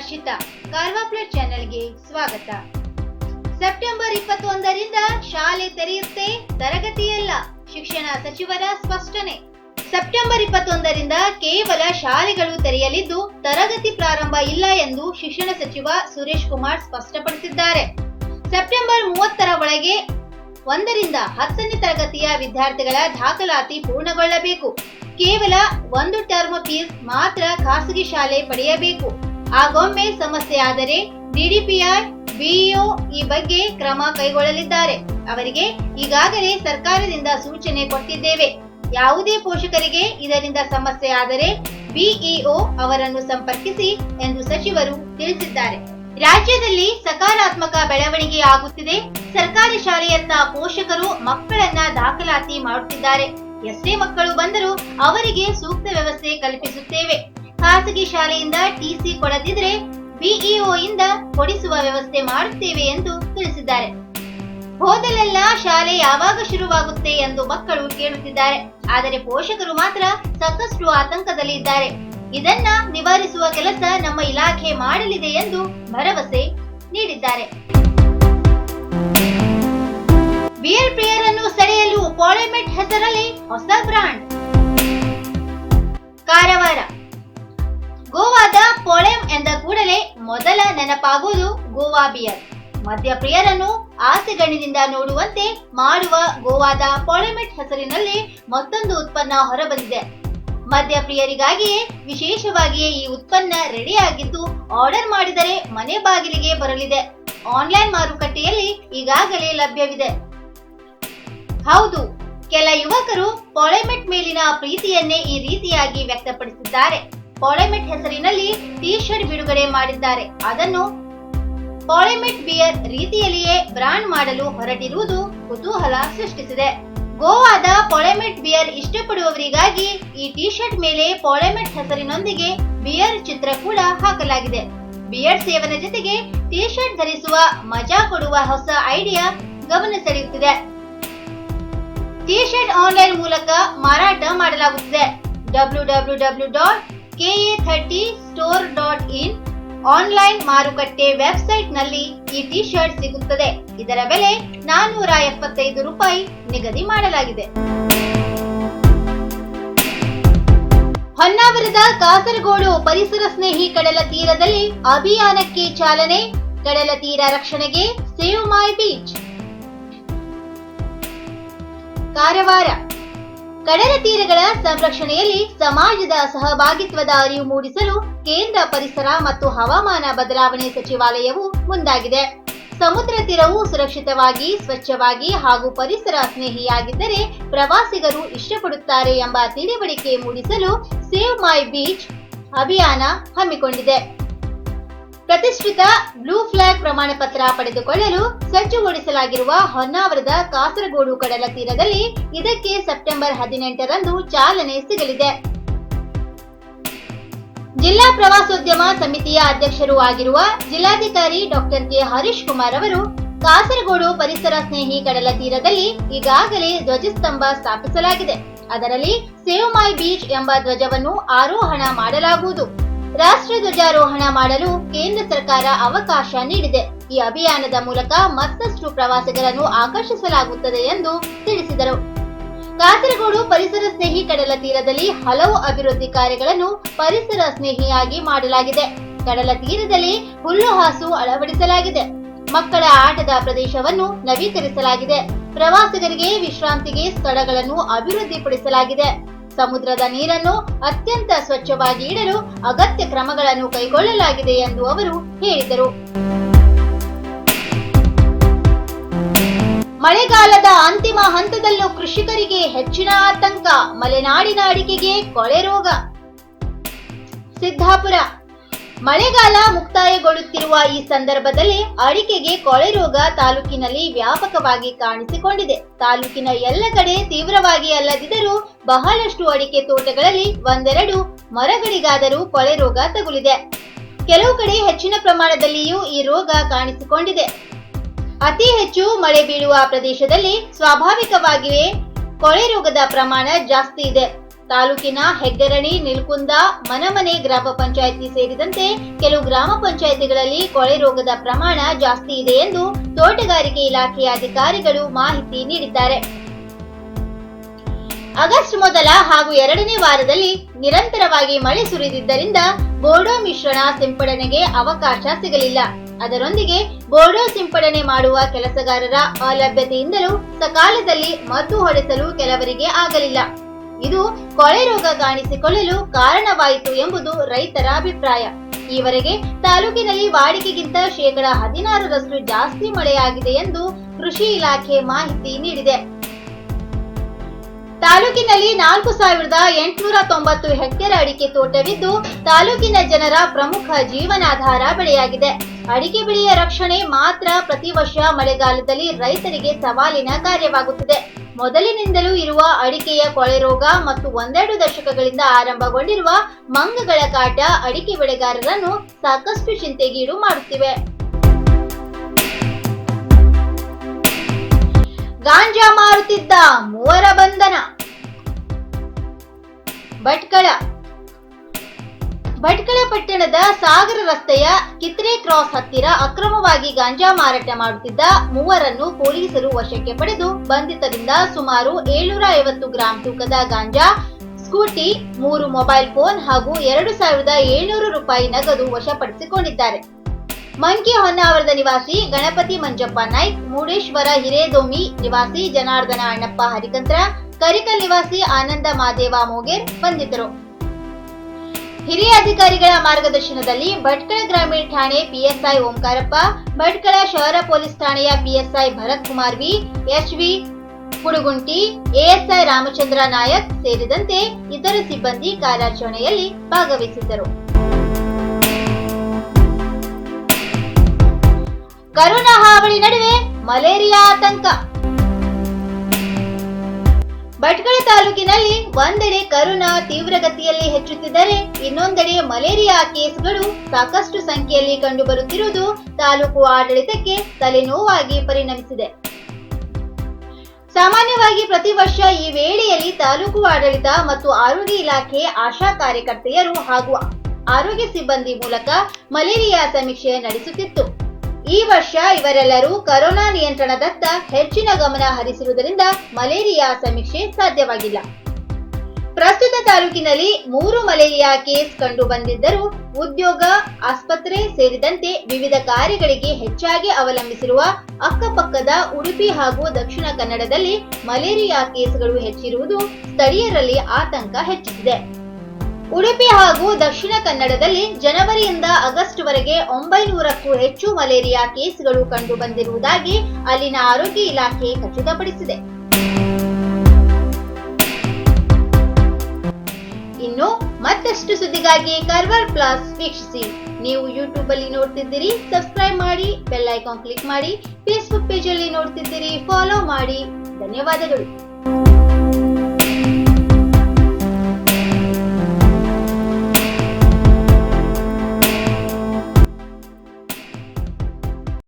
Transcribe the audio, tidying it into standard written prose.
Harshita, Karwa plus ಚಾನೆಲ್ಗೆ ಸ್ವಾಗತ. September 21ರಿಂದ ಶಾಲೆ ತೆರೆಯುತ್ತೆ, ತರಗತಿಯಲ್ಲ. ಶಿಕ್ಷಣ ಸಚಿವರ ಸ್ಪಷ್ಟನೆ. ಸೆಪ್ಟೆಂಬರ್ 21ರಿಂದ ಕೇವಲ ಶಾಲೆಗಳು ತೆರೆಯಲಿದ್ದು, ತರಗತಿ ಪ್ರಾರಂಭ ಇಲ್ಲ ಎಂದು ಶಿಕ್ಷಣ ಸಚಿವ ಸುರೇಶ್ ಕುಮಾರ್ ಸ್ಪಷ್ಟಪಡಿಸಿದ್ದಾರೆ. ಸೆಪ್ಟೆಂಬರ್ 30ರ ಒಳಗೆ 1ರಿಂದ 10ನೇ ತರಗತಿಯ ವಿದ್ಯಾರ್ಥಿಗಳ ದಾಖಲಾತಿ ಪೂರ್ಣಗೊಳ್ಳಬೇಕು. ಕೇವಲ 1 ಟರ್ಮ್ ಫೀಸ್ ಮಾತ್ರ ಖಾಸಗಿ ಶಾಲೆ ಪಡೆಯಬೇಕು. ಆಗೊಮ್ಮೆ ಸಮಸ್ಯೆ ಆದರೆ ಡಿಡಿಪಿಐ, ಬಿಇಒ ಈ ಬಗ್ಗೆ ಕ್ರಮ ಕೈಗೊಳ್ಳಲಿದ್ದಾರೆ. ಅವರಿಗೆ ಈಗಾಗಲೇ ಸರ್ಕಾರದಿಂದ ಸೂಚನೆ ಕೊಟ್ಟಿದ್ದೇವೆ. ಯಾವುದೇ ಪೋಷಕರಿಗೆ ಇದರಿಂದ ಸಮಸ್ಯೆ ಆದರೆ ಬಿಇಒ ಅವರನ್ನು ಸಂಪರ್ಕಿಸಿ ಎಂದು ಸಚಿವರು ತಿಳಿಸಿದ್ದಾರೆ. ರಾಜ್ಯದಲ್ಲಿ ಸಕಾರಾತ್ಮಕ ಬೆಳವಣಿಗೆ ಆಗುತ್ತಿದೆ. ಸರ್ಕಾರಿ ಶಾಲೆಯತ್ತ ಪೋಷಕರು ಮಕ್ಕಳನ್ನ ದಾಖಲಾತಿ ಮಾಡುತ್ತಿದ್ದಾರೆ. ಎಷ್ಟೇ ಮಕ್ಕಳು ಬಂದರೂ ಅವರಿಗೆ ಸೂಕ್ತ ವ್ಯವಸ್ಥೆ ಕಲ್ಪಿಸುತ್ತೇವೆ. ಖಾಸಗಿ ಶಾಲೆಯಿಂದ ಟಿಸಿ ಕೊಡದಿದ್ರೆ ಬಿಇಒ ಇಂದ ಕೊಡಿಸುವ ವ್ಯವಸ್ಥೆ ಮಾಡುತ್ತೇವೆ ಎಂದು ತಿಳಿಸಿದ್ದಾರೆ. ಹೋದಲೆಲ್ಲ ಶಾಲೆ ಯಾವಾಗ ಶುರುವಾಗುತ್ತೆ ಎಂದು ಮಕ್ಕಳು ಕೇಳುತ್ತಿದ್ದಾರೆ. ಆದರೆ ಪೋಷಕರು ಮಾತ್ರ ಸಾಕಷ್ಟು ಆತಂಕದಲ್ಲಿದ್ದಾರೆ. ಇದನ್ನ ನಿವಾರಿಸುವ ಕೆಲಸ ನಮ್ಮ ಇಲಾಖೆ ಮಾಡಲಿದೆ ಎಂದು ಭರವಸೆ ನೀಡಿದ್ದಾರೆ. ಬಿಯರ್ ಪ್ರಿಯರನ್ನು ಸೆಳೆಯಲು ಪಾಲಿಮೆಟ್ ಹೆಸರಲ್ಲಿ ಹೊಸ ಬ್ರಾಂಡ್. ಕಾರವಾರ. ಗೋವಾದ ಪೊಳೆಮ್ ಎಂದ ಕೂಡಲೇ ಮೊದಲ ನೆನಪಾಗುವುದು ಗೋವಾ ಬಿಯರ್. ಮದ್ಯಪ್ರಿಯರನ್ನು ಆಸೆಗಣ್ಣಿನಿಂದ ನೋಡುವಂತೆ ಮಾಡುವ ಗೋವಾದ ಪಾಲಿಮೆಟ್ ಹೆಸರಿನಲ್ಲಿ ಮತ್ತೊಂದು ಉತ್ಪನ್ನ ಹೊರಬಂದಿದೆ. ಮದ್ಯಪ್ರಿಯರಿಗಾಗಿಯೇ ವಿಶೇಷವಾಗಿಯೇ ಈ ಉತ್ಪನ್ನ ರೆಡಿಯಾಗಿದ್ದು, ಆರ್ಡರ್ ಮಾಡಿದರೆ ಮನೆ ಬಾಗಿಲಿಗೆ ಬರಲಿದೆ. ಆನ್ಲೈನ್ ಮಾರುಕಟ್ಟೆಯಲ್ಲಿ ಈಗಾಗಲೇ ಲಭ್ಯವಿದೆ. ಹೌದು, ಕೆಲ ಯುವಕರು ಪಾಲಿಮೆಟ್ ಮೇಲಿನ ಪ್ರೀತಿಯನ್ನೇ ಈ ರೀತಿಯಾಗಿ ವ್ಯಕ್ತಪಡಿಸಿದ್ದಾರೆ. ಪಾಲಿಮೆಟ್ ಹೆಸರಿನಲ್ಲಿ ಟಿ ಶರ್ಟ್ ಬಿಡುಗಡೆ ಮಾಡಿದ್ದಾರೆ. ಅದನ್ನು ಪಾಲಿಮೆಟ್ ಬಿಯರ್ ರೀತಿಯಲ್ಲಿಯೇ ಬ್ರಾಂಡ್ ಮಾಡಲು ಹೊರಟಿರುವುದು ಕುತೂಹಲ ಸೃಷ್ಟಿಸಿದೆ. ಗೋವಾದ ಪಾಲಿಮೆಟ್ ಬಿಯರ್ ಇಷ್ಟಪಡುವವರಿಗಾಗಿ ಈ ಟಿ ಶರ್ಟ್ ಮೇಲೆ ಪಾಲಿಮೆಟ್ ಹೆಸರಿನೊಂದಿಗೆ ಬಿಯರ್ ಚಿತ್ರ ಕೂಡ ಹಾಕಲಾಗಿದೆ. ಬಿಯರ್ ಸೇವನೆ ಜೊತೆಗೆ ಟಿ ಶರ್ಟ್ ಧರಿಸುವ ಮಜಾ ಕೊಡುವ ಹೊಸ ಐಡಿಯಾ ಗಮನ ಸೆಳೆಯುತ್ತಿದೆ. ಟಿ ಶರ್ಟ್ ಆನ್ಲೈನ್ ಮೂಲಕ ಮಾರಾಟ ಮಾಡಲಾಗುತ್ತಿದೆ. www.ka30store.in ಆನ್ಲೈನ್ ಮಾರುಕಟ್ಟೆ ವೆಬ್ಸೈಟ್ ನಲ್ಲಿ ಈ ಟಿ ಶರ್ಟ್ ಸಿಗುತ್ತದೆ. ಇದರ ಬೆಲೆ 475 ರೂಪಾಯಿ ನಿಗದಿ ಮಾಡಲಾಗಿದೆ. ಹೊನ್ನಾವರದ ಕಾಸರಗೋಡು ಪರಿಸರ ಸ್ನೇಹಿ ಕಡಲ ತೀರದಲ್ಲಿ ಅಭಿಯಾನಕ್ಕೆ ಚಾಲನೆ. ಕಡಲ ತೀರ ರಕ್ಷಣೆಗೆ ಸೇವ್ ಮೈ ಬೀಚ್. ಕಾರವಾರ. ಕಡಲ ತೀರಗಳ ಸಂರಕ್ಷಣೆಯಲ್ಲಿ ಸಮಾಜದ ಸಹಭಾಗಿತ್ವದ ಅರಿವು ಮೂಡಿಸಲು ಕೇಂದ್ರ ಪರಿಸರ ಮತ್ತು ಹವಾಮಾನ ಬದಲಾವಣೆ ಸಚಿವಾಲಯವು ಮುಂದಾಗಿದೆ. ಸಮುದ್ರ ತೀರವು ಸುರಕ್ಷಿತವಾಗಿ, ಸ್ವಚ್ಛವಾಗಿ ಹಾಗೂ ಪರಿಸರ ಸ್ನೇಹಿಯಾಗಿದ್ದರೆ ಪ್ರವಾಸಿಗರು ಇಷ್ಟಪಡುತ್ತಾರೆ ಎಂಬ ತಿಳಿವಳಿಕೆ ಮೂಡಿಸಲು ಸೇವ್ ಮೈ ಬೀಚ್ ಅಭಿಯಾನ ಹಮ್ಮಿಕೊಂಡಿದೆ. ಪ್ರತಿಷ್ಠಿತ ಬ್ಲೂ ಫ್ಲಾಗ್ ಪ್ರಮಾಣ ಪತ್ರ ಪಡೆದುಕೊಳ್ಳಲು ಸಜ್ಜುಗೊಳಿಸಲಾಗಿರುವ ಹೊನ್ನಾವರದ ಕಾಸರಗೋಡು ಕಡಲ ತೀರದಲ್ಲಿ ಇದಕ್ಕೆ ಸೆಪ್ಟೆಂಬರ್ 18ರಂದು ಚಾಲನೆ ಸಿಗಲಿದೆ. ಜಿಲ್ಲಾ ಪ್ರವಾಸೋದ್ಯಮ ಸಮಿತಿಯ ಅಧ್ಯಕ್ಷರೂ ಆಗಿರುವ ಜಿಲ್ಲಾಧಿಕಾರಿ ಡಾಕ್ಟರ್ ಕೆ ಹರೀಶ್ ಕುಮಾರ್ ಅವರು ಕಾಸರಗೋಡು ಪರಿಸರ ಸ್ನೇಹಿ ಕಡಲ ತೀರದಲ್ಲಿ ಈಗಾಗಲೇ ಧ್ವಜಸ್ತಂಭ ಸ್ಥಾಪಿಸಲಾಗಿದೆ. ಅದರಲ್ಲಿ ಸೇವ್ ಮೈ ಬೀಚ್ ಎಂಬ ಧ್ವಜವನ್ನು ಆರೋಹಣ ಮಾಡಲಾಗುವುದು. ರಾಷ್ಟ್ರ ಧ್ವಜಾರೋಹಣ ಮಾಡಲು ಕೇಂದ್ರ ಸರ್ಕಾರ ಅವಕಾಶ ನೀಡಿದೆ. ಈ ಅಭಿಯಾನದ ಮೂಲಕ ಮತ್ತಷ್ಟು ಪ್ರವಾಸಿಗರನ್ನು ಆಕರ್ಷಿಸಲಾಗುತ್ತದೆ ಎಂದು ತಿಳಿಸಿದರು. ಕಾಸರಗೋಡು ಪರಿಸರ ಸ್ನೇಹಿ ಕಡಲ ತೀರದಲ್ಲಿ ಹಲವು ಅಭಿವೃದ್ಧಿ ಕಾರ್ಯಗಳನ್ನು ಪರಿಸರ ಸ್ನೇಹಿಯಾಗಿ ಮಾಡಲಾಗಿದೆ. ಕಡಲ ತೀರದಲ್ಲಿ ಹುಲ್ಲುಹಾಸು ಅಳವಡಿಸಲಾಗಿದೆ. ಮಕ್ಕಳ ಆಟದ ಪ್ರದೇಶವನ್ನು ನವೀಕರಿಸಲಾಗಿದೆ. ಪ್ರವಾಸಿಗರಿಗೆ ವಿಶ್ರಾಂತಿಗೆ ಸ್ಥಳಗಳನ್ನು ಅಭಿವೃದ್ಧಿಪಡಿಸಲಾಗಿದೆ. ಸಮುದ್ರದ ನೀರನ್ನು ಅತ್ಯಂತ ಸ್ವಚ್ಛವಾಗಿ ಇಡಲು ಅಗತ್ಯ ಕ್ರಮಗಳನ್ನು ಕೈಗೊಳ್ಳಲಾಗಿದೆ ಎಂದು ಅವರು ಹೇಳಿದರು. ಮಳೆಗಾಲದ ಅಂತಿಮ ಹಂತದಲ್ಲೂ ಕೃಷಿಕರಿಗೆ ಹೆಚ್ಚಿನ ಆತಂಕ. ಮಲೆನಾಡಿನ ಅಡಿಕೆಗೆ ಕೊಳೆ ರೋಗ. ಸಿದ್ದಾಪುರ. ಮಳೆಗಾಲ ಮುಕ್ತಾಯಗೊಳ್ಳುತ್ತಿರುವ ಈ ಸಂದರ್ಭದಲ್ಲಿ ಅಡಿಕೆಗೆ ಕೊಳೆ ರೋಗ ತಾಲೂಕಿನಲ್ಲಿ ವ್ಯಾಪಕವಾಗಿ ಕಾಣಿಸಿಕೊಂಡಿದೆ. ತಾಲೂಕಿನ ಎಲ್ಲ ಕಡೆ ತೀವ್ರವಾಗಿ ಅಲ್ಲದಿದ್ದರೂ ಬಹಳಷ್ಟು ಅಡಿಕೆ ತೋಟಗಳಲ್ಲಿ ಒಂದೆರಡು ಮರಗಳಿಗಾದರೂ ಕೊಳೆ ರೋಗ ತಗುಲಿದೆ. ಕೆಲವು ಕಡೆ ಹೆಚ್ಚಿನ ಪ್ರಮಾಣದಲ್ಲಿಯೂ ಈ ರೋಗ ಕಾಣಿಸಿಕೊಂಡಿದೆ. ಅತಿ ಹೆಚ್ಚು ಮಳೆ ಬೀಳುವ ಪ್ರದೇಶದಲ್ಲಿ ಸ್ವಾಭಾವಿಕವಾಗಿಯೇ ಕೊಳೆ ರೋಗದ ಪ್ರಮಾಣ ಜಾಸ್ತಿ ಇದೆ. ತಾಲೂಕಿನ ಹೆಗ್ಗರಣಿ, ನಿಲ್ಕುಂದ, ಮನಮನೆ ಗ್ರಾಮ ಪಂಚಾಯಿತಿ ಸೇರಿದಂತೆ ಕೆಲವು ಗ್ರಾಮ ಪಂಚಾಯಿತಿಗಳಲ್ಲಿ ಕೊಳೆ ರೋಗದ ಪ್ರಮಾಣ ಜಾಸ್ತಿ ಇದೆ ಎಂದು ತೋಟಗಾರಿಕೆ ಇಲಾಖೆಯ ಅಧಿಕಾರಿಗಳು ಮಾಹಿತಿ ನೀಡಿದ್ದಾರೆ. ಆಗಸ್ಟ್ ಮೊದಲ ಹಾಗೂ ಎರಡನೇ ವಾರದಲ್ಲಿ ನಿರಂತರವಾಗಿ ಮಳೆ ಸುರಿದಿದ್ದರಿಂದ ಬೋರ್ಡೋ ಮಿಶ್ರಣ ಸಿಂಪಡಣೆಗೆ ಅವಕಾಶ ಸಿಗಲಿಲ್ಲ. ಅದರೊಂದಿಗೆ ಬೋರ್ಡೋ ಸಿಂಪಡಣೆ ಮಾಡುವ ಕೆಲಸಗಾರರ ಅಲಭ್ಯತೆಯಿಂದಲೂ ಸಕಾಲದಲ್ಲಿ ಮದ್ದು ಹೊಡೆಸಲು ಕೆಲವರಿಗೆ ಆಗಲಿಲ್ಲ. ಇದು ಕೊಳೆ ರೋಗ ಕಾಣಿಸಿಕೊಳ್ಳಲು ಕಾರಣವಾಯಿತು ಎಂಬುದು ರೈತರ ಅಭಿಪ್ರಾಯ. ಈವರೆಗೆ ತಾಲೂಕಿನಲ್ಲಿ ವಾಡಿಕೆಗಿಂತ 16% ಜಾಸ್ತಿ ಮಳೆಯಾಗಿದೆ ಎಂದು ಕೃಷಿ ಇಲಾಖೆ ಮಾಹಿತಿ ನೀಡಿದೆ. ತಾಲೂಕಿನಲ್ಲಿ 4890 ಹೆಕ್ಟೇರ್ ಅಡಿಕೆ ತೋಟವಿದ್ದು, ತಾಲೂಕಿನ ಜನರ ಪ್ರಮುಖ ಜೀವನಾಧಾರ ಬೆಳೆಯಾಗಿದೆ. ಅಡಿಕೆ ಬೆಳೆಯ ರಕ್ಷಣೆ ಮಾತ್ರ ಪ್ರತಿ ವರ್ಷ ಮಳೆಗಾಲದಲ್ಲಿ ರೈತರಿಗೆ ಸವಾಲಿನ ಕಾರ್ಯವಾಗುತ್ತದೆ. ಮೊದಲಿನಿಂದಲೂ ಇರುವ ಅಡಿಕೆಯ ಕೊಳೆ ರೋಗ ಮತ್ತು ಒಂದೆರಡು ದಶಕಗಳಿಂದ ಆರಂಭಗೊಂಡಿರುವ ಮಂಗಗಳ ಕಾಟ ಅಡಿಕೆ ಬೆಳೆಗಾರರನ್ನು ಸಾಕಷ್ಟು ಚಿಂತೆಗೀಡು ಮಾಡುತ್ತಿವೆ. ಗಾಂಜಾ ಮಾರುತ್ತಿದ್ದ 3 ಬಂಧನ. ಭಟ್ಕಳ ಪಟ್ಟಣದ ಸಾಗರ ರಸ್ತೆಯ ಕಿತ್ರೆ ಕ್ರಾಸ್ ಹತ್ತಿರ ಅಕ್ರಮವಾಗಿ ಗಾಂಜಾ ಮಾರಾಟ ಮಾಡುತ್ತಿದ್ದ 3ರನ್ನು ಪೊಲೀಸರು ವಶಕ್ಕೆ ಪಡೆದು ಬಂಧಿತರಿಂದ ಸುಮಾರು 750 ಗ್ರಾಂ ತೂಕದ ಗಾಂಜಾ, ಸ್ಕೂಟಿ, 3 ಮೊಬೈಲ್ ಫೋನ್ ಹಾಗೂ 2700 ರೂಪಾಯಿ ನಗದು ವಶಪಡಿಸಿಕೊಂಡಿದ್ದಾರೆ. ಮಂಕಿ ಹೊನ್ನಾವರದ ನಿವಾಸಿ ಗಣಪತಿ ಮಂಜಪ್ಪ ನಾಯ್ಕ್, ಮೂಡೇಶ್ವರ ಹಿರೇದೋಮಿ ನಿವಾಸಿ ಜನಾರ್ದನ ಅಣ್ಣಪ್ಪ ಹರಿಕಂತ್ರ, ಕರಿಕಲ್ ನಿವಾಸಿ ಆನಂದ ಮಾದೇವ ಮೋಗೇರ್ ಬಂಧಿತರು. ಹಿರಿಯ ಅಧಿಕಾರಿಗಳ ಮಾರ್ಗದರ್ಶನದಲ್ಲಿ ಭಟ್ಕಳ ಗ್ರಾಮೀಣ ಠಾಣೆ ಪಿಎಸ್ಐ ಓಂಕಾರಪ್ಪ, ಭಟ್ಕಳ ಶಹರ ಪೊಲೀಸ್ ಠಾಣೆಯ PSI Bharat Kumar V, HV Kudugunti, ASI Ramachandra Nayak ಸೇರಿದಂತೆ ಇತರ ಸಿಬ್ಬಂದಿ ಕಾರ್ಯಾಚರಣೆಯಲ್ಲಿ ಭಾಗವಹಿಸಿದ್ದರು. ಕರೋನಾ ಹಾವಳಿ ನಡುವೆ ಮಲೇರಿಯಾ ಆತಂಕ. ಭಟ್ಕಳ ತಾಲೂಕಿನಲ್ಲಿ ಒಂದೆಡೆ ಕರೋನಾ ತೀವ್ರಗತಿಯಲ್ಲಿ ಹೆಚ್ಚುತ್ತಿದ್ದರೆ ಇನ್ನೊಂದೆಡೆ ಮಲೇರಿಯಾ ಕೇಸ್ಗಳು ಸಾಕಷ್ಟು ಸಂಖ್ಯೆಯಲ್ಲಿ ಕಂಡುಬರುತ್ತಿರುವುದು ತಾಲೂಕು ಆಡಳಿತಕ್ಕೆ ತಲೆನೋವಾಗಿ ಪರಿಣಮಿಸಿದೆ. ಸಾಮಾನ್ಯವಾಗಿ ಪ್ರತಿ ವರ್ಷ ಈ ವೇಳೆಯಲ್ಲಿ ತಾಲೂಕು ಆಡಳಿತ ಮತ್ತು ಆರೋಗ್ಯ ಇಲಾಖೆ ಆಶಾ ಕಾರ್ಯಕರ್ತೆಯರು ಹಾಗೂ ಆರೋಗ್ಯ ಸಿಬ್ಬಂದಿ ಮೂಲಕ ಮಲೇರಿಯಾ ಸಮೀಕ್ಷೆ ನಡೆಸುತ್ತಿತ್ತು. ಈ ವರ್ಷ ಇವರೆಲ್ಲರೂ ಕರೋನಾ ನಿಯಂತ್ರಣದತ್ತ ಹೆಚ್ಚಿನ ಗಮನ ಹರಿಸಿರುವುದರಿಂದ ಮಲೇರಿಯಾ ಸಮೀಕ್ಷೆ ಸಾಧ್ಯವಾಗಿಲ್ಲ. ಪ್ರಸ್ತುತ ತಾಲೂಕಿನಲ್ಲಿ 3 ಮಲೇರಿಯಾ ಕೇಸ್ ಕಂಡು ಬಂದಿದ್ದರೂ ಉದ್ಯೋಗ, ಆಸ್ಪತ್ರೆ ಸೇರಿದಂತೆ ವಿವಿಧ ಕಾರ್ಯಗಳಿಗೆ ಹೆಚ್ಚಾಗಿ ಅವಲಂಬಿಸಿರುವ ಅಕ್ಕಪಕ್ಕದ ಉಡುಪಿ ಹಾಗೂ ದಕ್ಷಿಣ ಕನ್ನಡದಲ್ಲಿ ಮಲೇರಿಯಾ ಕೇಸ್ಗಳು ಹೆಚ್ಚಿರುವುದು ಸ್ಥಳೀಯರಲ್ಲಿ ಆತಂಕ ಹೆಚ್ಚಿಸಿದೆ. ಉಡುಪಿ ಹಾಗೂ ದಕ್ಷಿಣ ಕನ್ನಡದಲ್ಲಿ ಜನವರಿಯಿಂದ ಆಗಸ್ಟ್ ವರೆಗೆ 900ಕ್ಕೂ ಹೆಚ್ಚು ಮಲೇರಿಯಾ ಕೇಸ್ಗಳು ಕಂಡು ಬಂದಿರುವುದಾಗಿ ಅಲ್ಲಿನ ಆರೋಗ್ಯ ಇಲಾಖೆ ಖಚಿತಪಡಿಸಿದೆ. ಇನ್ನು ಮತ್ತಷ್ಟು ಸುದ್ದಿಗಾಗಿ ಕಾರ್ವಾರ್ ಪ್ಲಸ್ ವೀಕ್ಷಿಸಿ. ನೀವು ಯೂಟ್ಯೂಬ್ ಅಲ್ಲಿ ನೋಡ್ತಿದ್ದೀರಿ, ಸಬ್ಸ್ಕ್ರೈಬ್ ಮಾಡಿ, ಬೆಲ್ ಐಕಾನ್ ಕ್ಲಿಕ್ ಮಾಡಿ. ಫೇಸ್ಬುಕ್ ಪೇಜ್ ಅಲ್ಲಿ ನೋಡ್ತಿದ್ದೀರಿ, ಫಾಲೋ ಮಾಡಿ. ಧನ್ಯವಾದಗಳು.